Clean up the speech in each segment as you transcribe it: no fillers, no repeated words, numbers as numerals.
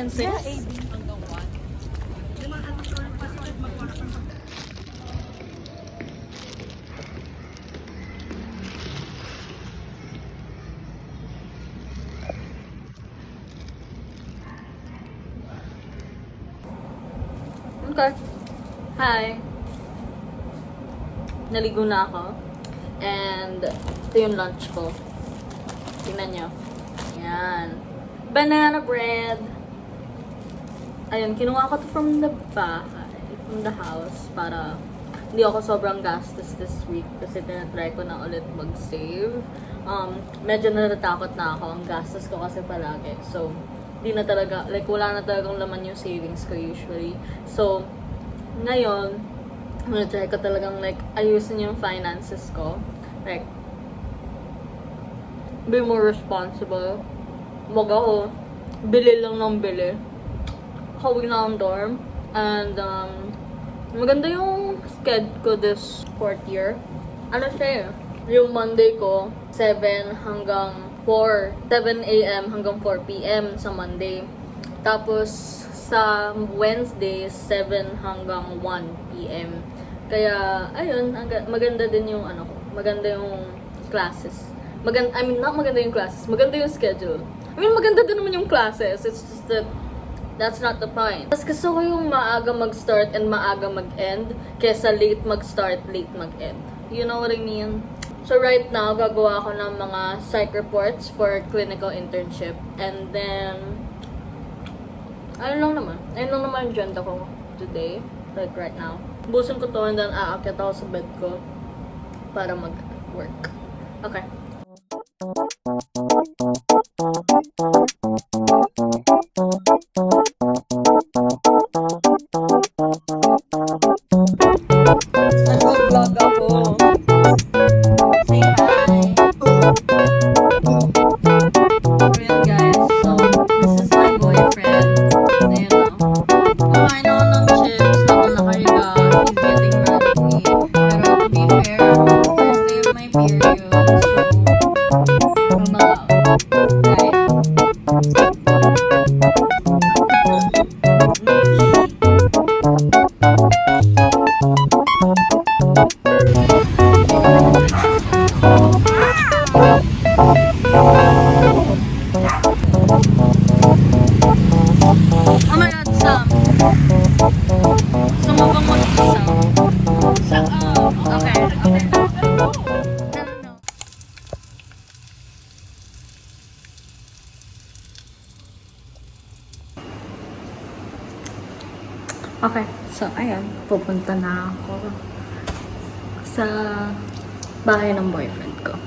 yan, sis? Yeah, AB. Okay. Hi. Naligo na ako. And ito yung lunch ko. Tingnan nyo. Yan. Banana bread. Ayun, kinuha ko to from the bahay. From the house. Para hindi ako sobrang gastos this week. Kasi tinatry ko na ulit mag-save. Medyo natatakot na ako. Ang gastos ko kasi palagi. So, di na talaga, like, wala na talagang laman yung savings ko usually. So, ngayon, try ko talagang, like, ayusin yung finances ko. Like, be more responsible. Wag ako, bili lang ng bili. Hawig na ang dorm. And, maganda yung schedule ko this fourth year. Ano siya eh? Yung Monday ko, 7 hanggang 7 a.m. hanggang 4 p.m. sa Monday. Tapos, sa Wednesday, 7 hanggang 1 p.m. Kaya, ayun, maganda din yung ano ko. Maganda yung classes. Not maganda yung classes. Maganda yung schedule. Maganda din naman yung classes. It's just that, that's not the point. Mas gusto ko yung maaga mag-start and maaga mag-end kesa late mag-start, late mag-end. You know what I mean? So right now, gagawa ako ng mga psych reports for clinical internship. And then, ayun lang naman yung agenda ko today. Like right now. Busin ko to and then aakyat ako sa bed ko para mag-work. Okay. Nag-vlog ako. Say hi. Ayan guys, so this is my boyfriend. Ayan o. Kumain ako ng chips habang nakahiga. He's getting mad at me. Pero to be fair, first day of my period. So, ang nakaw. Right? Oh my God, Sam. Gusto mo bang mag-isa? Okay. No. Okay, so ayan, pupunta na ako sa bahay ng boyfriend ko.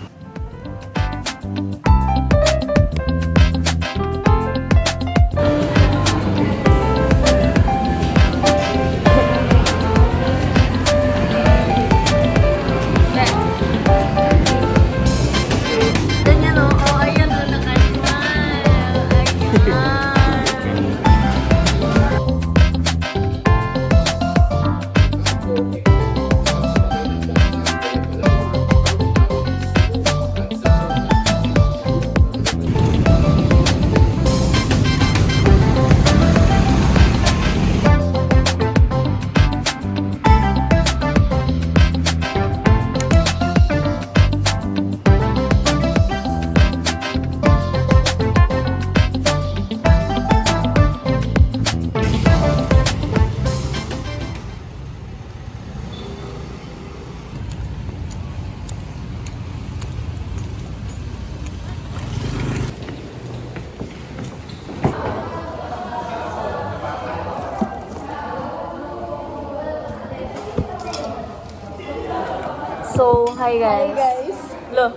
So, hi guys. Look.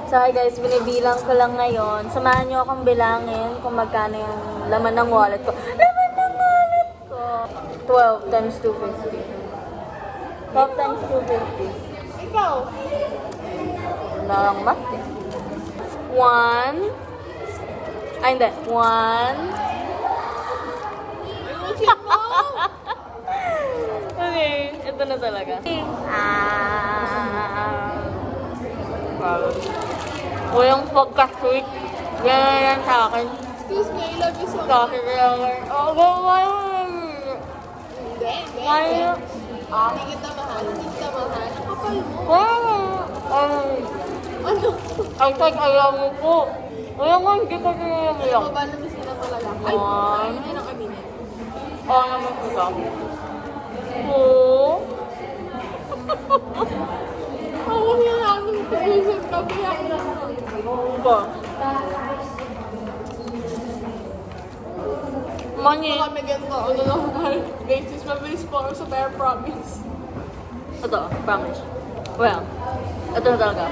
So, hi guys. Binibilang ko lang ngayon. Samahan nyo akong bilangin kung magkano yung laman ng wallet ko. Laman ng wallet ko! 12 times 250. 12 times 250. Ikaw? Wala lang math eh. 1. Ay, hindi. 1. Okay, ito na talaga. Walang pagka-sweet. Yan sa akin. Excuse me, I love you so much. Dahil lang. Oh, gawin. Hindi, hindi. Kaya. Hindi kita mahal. Hindi kita mahal. Ang kapal mo. Ano? Ang tag-ayaw mo po. Wala nga, hindi ko Alam sinayang. mo ba na miss kita talaga? Ay, Ah. ayaw niya ng aminin. Oo naman po ba? Oo. Ako niya namin tulisip kami. Oo ba? Money. Kung kami ganito, ano lang, basis, mabilis po ako sa Bear Promise. Ito, promise. Well, ito na talaga.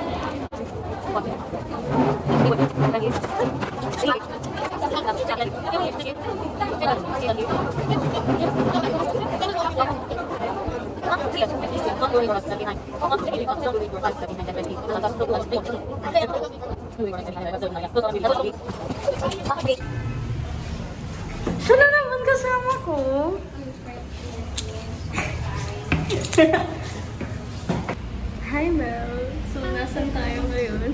Siya na naman kasama ko. Hi, Mel. So, nasan tayo ngayon?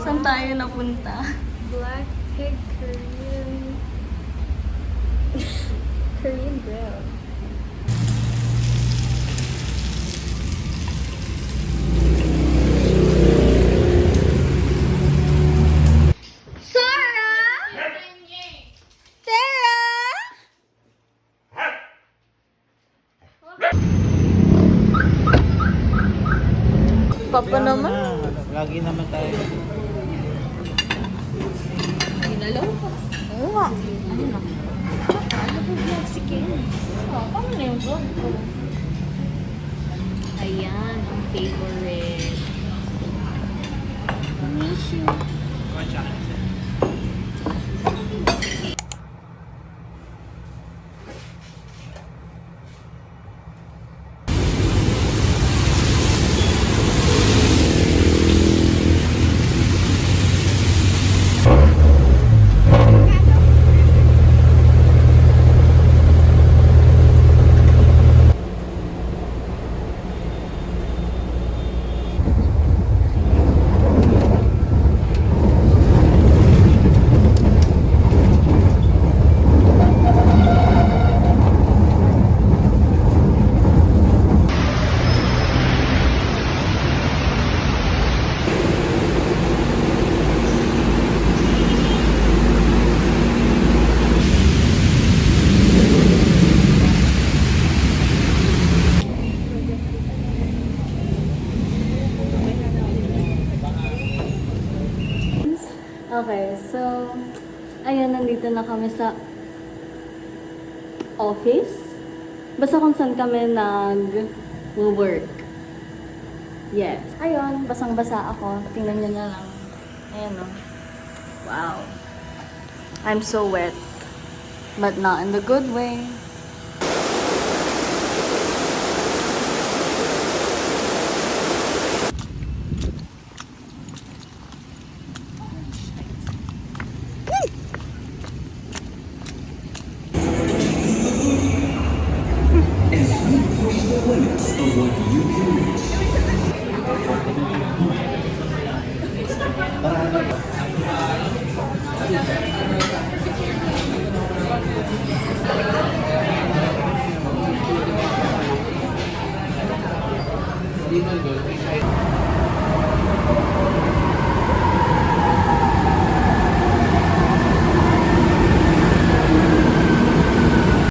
Saan tayo napunta? Black Pig Korean Grill. Sarah! Sarah! Papa naman. Lagi naman tayo. Ginalaw ka. Oo nga. Ano na? Ano po Mexicans? Paano na yung vlog ko? Ayan, ang favorite. Miss you. Okay, so, ayun, nandito na kami sa office. Basta kung saan kami nag-work. Yes. Ayun, basang-basa ako. Tingnan nyo na lang. Ayan o. Wow. I'm so wet. But not in the good way.